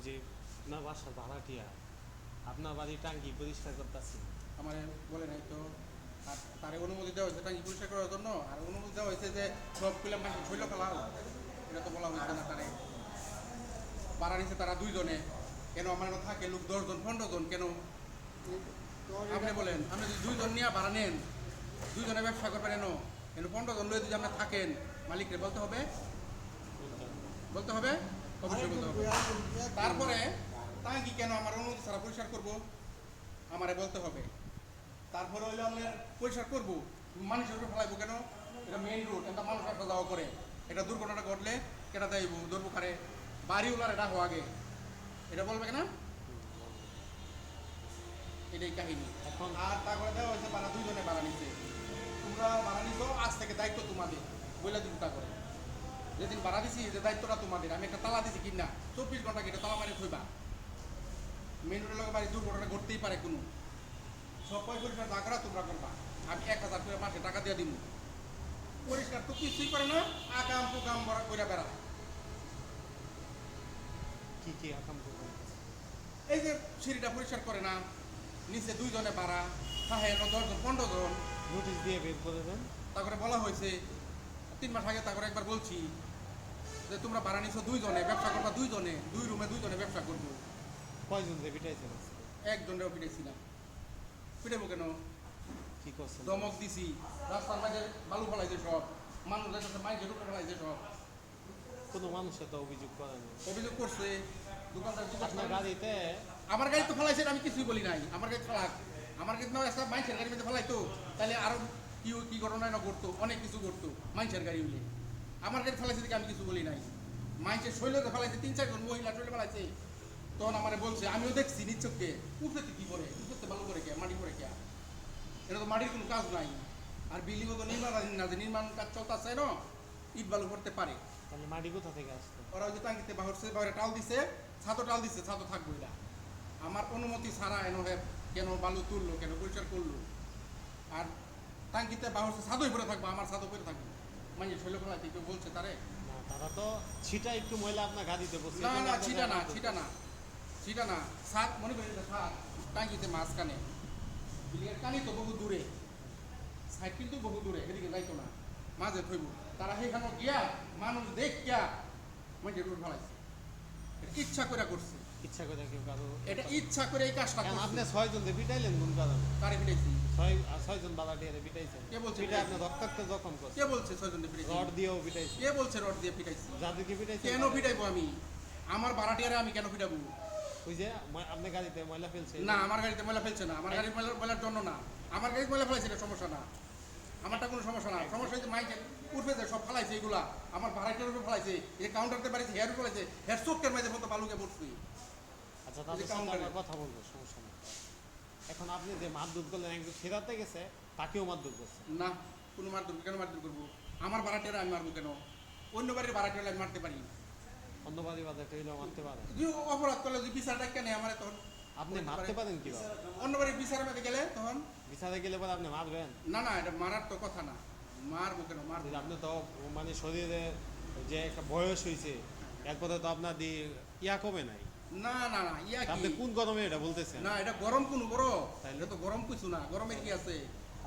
যে আপনার বাসার ভাড়াটিয়া আপনার বাড়ি টাঙ্কি পরিষ্কার করতেছি। আমার বলে নাই তো। আর তার অনুমতি দেওয়া হয়েছে টাঙ্কি পরিষ্কার করার জন্য, আর অনুমতি দেওয়া হয়েছে যে সব পেলাম মাসে শৈল খেলাও, এটা তো বলা হয়েছে না। তারে ভাড়া নিচ্ছে তারা দুইজনে, কেন আমার থাকে লোক 10 জন 15 জন কেন? আপনি বলেন, আপনি যদি 2 জন নিয়ে ভাড়া নেন, 2 জনে ব্যবসা করবেন কেন? কেন 15 জন লয়ে যদি আপনি থাকেন, মালিককে বলতে হবে, বলতে হবে, অবশ্যই বলতে হবে। তারপরে টাঙ্কি কেন আমার অনুমতি ছাড়া পরিষ্কার করবো, আমারে বলতে হবে। তারপরে হইলে আমরা পরিষ্কার করবো, মানুষের উপরে ফেলাইবো কেন? এটা মেইন রোড, এটা মানুষ আসা যাওয়া করে, এটা দুর্ঘটনা ঘটলে কেটা দেয়বো ধরবো কারে? বাড়িওয়ালার এটা হওয়া আগে, এটা বলবে কেন? এটাই কাহিনী। এখন আর তারপরে দেওয়া হয়েছে ভাড়া, 2 জনে ভাড়া নিচ্ছে। তোমরা ভাড়া নিছো, আজ থেকে দায়িত্ব তোমাদের, বইলা দিব তা করে। যেদিন ভাড়া দিছি যে দায়িত্বটা তোমাদের, আমি একটা তালা দিছি কিনা 24 ঘন্টা কেটে তালা মারি থইবা। মেইন রোডের লোক বাড়ি দুর্ঘটনা ঘটতেই পারে কোনো, সব পরিষ্কার যা করা তোমরা করবা। আমি 1000 করে মাসে টাকা দিয়ে দিব। পরিষ্কার তো কিছুই করে না, আকাম কুকাম করে বেড়ায়। কি কি আকাম করবেন? এই যে সিঁড়িটা পরিষ্কার করে না, নিচে 2 জনে ভাড়া, হ্যাঁ 10 জন 15 জন। নোটিশ দিয়ে বের করে দেন। তারপরে বলা হয়েছে 3 মাস আগে, তারপরে একবার বলছি যে তোমরা ভাড়া নিছো 2 জনে, ব্যবসা করবা 2 জনে, 2 রুমে 2 জনে ব্যবসা করবো। কয়জন যে পিটাইছেন? একজনেও পিটাইছিলাম। পিটাবো কেন? কি করছেন? দমক দিছি, রাস্তার মাঝে বালু ফেলাইছে সব, মানুষ যাইতেছে মাইকে ঢুকে ফেলাইছে সব। কোনো মানুষের তো অভিযোগ করে না। অভিযোগ করছে দোকানদার। আপনার গাড়িতে আমার গাড়ি তো ফেলাইছে, আমি কিছুই বলি নাই। আমার গাড়ি ফেলাক, আমার গাড়ি না একটা মাইসের গাড়ির মধ্যে ফেলাইতো, তাহলে আরো কি ঘটনা না ঘটতো, অনেক কিছু ঘটতো মাইসের গাড়ি হইলে। আমার গাড়ি ফেলাইছে দেখে আমি কিছু বলি নাই। মাইসের শৈলতে ফেলাইছে, 3-4 জন মহিলা শৈলে ফেলাইছে। তখন আমারে বলছে, আমিও দেখছি নিচ্ছককে, উপরে কি করে, উপরে বালু করে কে, মাটি করে কে? এটা তো মাটির কোনো কাজ নাই। আর বিল্ডিং তো নির্মাণ কাজ চলতেছে না, ইট বালু করতে পারে। তাহলে মাটি কোথা থেকে আসতো? ওরা ওই যে টাঙ্কিতে বাহরছে, বাইরে টাল দিছে, ছাতো টাল দিছে, ছাতো থাকবো এটা। আমার অনুমতি ছাড়া এনে কেন বালু তুললো, কেন পরিষ্কার করলো? আর টাঙ্কিতে বাহরছে, ছাদই পরে থাকবো, আমার ছাদও পরে থাকবো। মানে শৈল ফেলাইতে কেউ বলছে তারে? না, তারা তো ছিটা একটু ময়লা আপনার গাড়িতে বসে। না না, ছিটা না, ছাদ মনে করি ছাদ টাঙ্কিতে মাঝখানে। বিলিয়ার কানি তো বহু দূরে, সাইড কিন্তু বহু দূরে, এদিকে যাইতো না, মাঝে থইব। তারা সেখানে গিয়া মানুষ দেখিয়া মানে রোড ফেলাইছে। এটা ইচ্ছা করে করছে, ইচ্ছা করে কেউ কারো। এটা ইচ্ছা করে এই কাজটা আপনি করছে। 6 জন দিয়ে পিটাইলেন কোন কারণে? কারে পিটাইছি? 6 জন বালাটিয়ারে পিটাইছেন। কে বলছে পিটাই পিটাইছি? আপনি রক্তাক্ত জখম করছেন। কে বলছে 6 জন দিয়ে পিটাইছি? রড দিয়েও পিটাইছেন। কে বলছে রড দিয়ে পিটাইছি? যাদেরকে পিটাইছেন কেন পিটাইবো আমি? আমার ভাড়াটিয়ারে আমি কেন পিটাবো? ওই যে আপনার গাড়িতে ময়লা ফেলছে। না, আমার গাড়িতে ময়লা ফেলছে না, আমার গাড়ি ময়লার জন্য না। আমার গাড়ি ময়লা ফেলাইছে, এটা সমস্যা না, আমারটা কোনো সমস্যা না। সমস্যা হচ্ছে মাইকের উঠবে সব ফেলাইছে এগুলা, আমার ভাড়াটিয়ার উপরে ফেলাইছে, এই কাউন্টারতে বাড়িছে, হেয়ার ফেলাইছে, হেয়ার চোখের মাঝে মতো বালুকে পড়ছি। আচ্ছা, তাদের সাথে আমরা কথা বলবো, সমস্যা নেই। এখন আপনি যে মারধর করলেন, একজন ফেরাতে গেছে, তাকেও মারধর করছে। না, কোনো মারধর কেন মারধর করবো? আমার ভাড়াটিয়ারে আমি মারবো কেন? অন্য বাড়ির ভাড়াটিয়ারে আমি মারতে পারি। অন্য বাড়ি বাজারটা হইলেও মারতে পারেন। যদি অপরাধ করলে যদি বিচারটা কেন আমার তখন আপনি মারতে পারেন কিভাবে? অন্য বাড়ির বিচারের মধ্যে গেলে তখন বিচারে গেলে পরে আপনি মারবেন? না না, এটা মারার তো কথা না, মারবো কেন? মারবো না। আপনি তো মানে শরীরে যে একটা বয়স হয়েছে, এরপরে তো আপনার ইয়া কমে নাই। না না না, ইয়া আপনি কি? কোন গরমে এটা বলতেছেন? না, এটা গরম কোন বড়? তাইলে? এটা তো গরম কিছু না, গরমের কি আছে?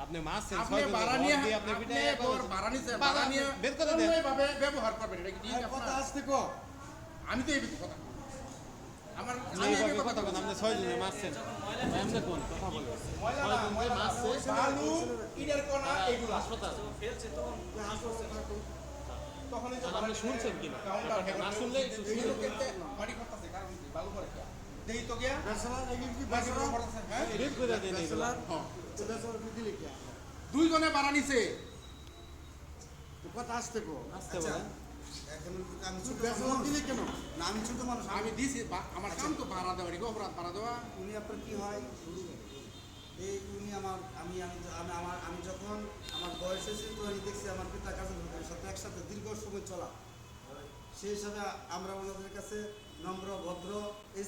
আপনি মারছেন, আপনি ভাড়া নিয়ে আপনি পিটাইয়া করেছেন। ভাড়া নিছে, ভাড়া ভাড়া নিয়ে বের করে দেন। অন্যায়ভাবে ব্যবহার করবেন, এটা কি ঠিক কথা আপনার? আসতে কো আমি তো এই কথা বলি। আমার আমি এইভাবে এই কথা বলেন, বলি। আপনি 6 জনে মারছেন। এমনি কোন কথা বলেন? ময়লা না, 6 জন যে ময়লা না, মারছে, ওই বালু, ইটের কণা, এগুলা। হাসপাতাল। তখনই তো আর আপনি শুনছেন কিনা? কাউন্টার না শুনলে একটু এই শুনুন। লোকেতে মাটি করতেছে, কারণ কি? বালু করে কি? দেই তো গিয়া ব্যাচেলর এগিয়ে কি মাটি ব্যাচেলর করতেছে, হ্যাঁ? বের করে দেন এগুলা। ব্যাচেলর তো ব্যাচেলর দিলে কি 2 জনে ভাড়া নিছে। তো কথা আসতে কো আসতে বলেন। এখন আমি তুই ছোট ব্যাচেলর মানুষ। দিলে কেন না, আমি ছোট মানুষ। আমি দিছি, আমার কাম তো ভাড়া দেওয়া, এদিকে অপরাধ ভাড়া দেওয়া। উনি আপনার কি হয়, এই উনি আমার আমি আমি আমি আমার আমি যখন আমার বয়স হয়েছে তো আমি দেখছি আমার পিতা কাজের লোকের সাথে একসাথে দীর্ঘ সময় চলা, সেই হিসাবে আমরা ওনাদের কাছে নম্র ভদ্র এই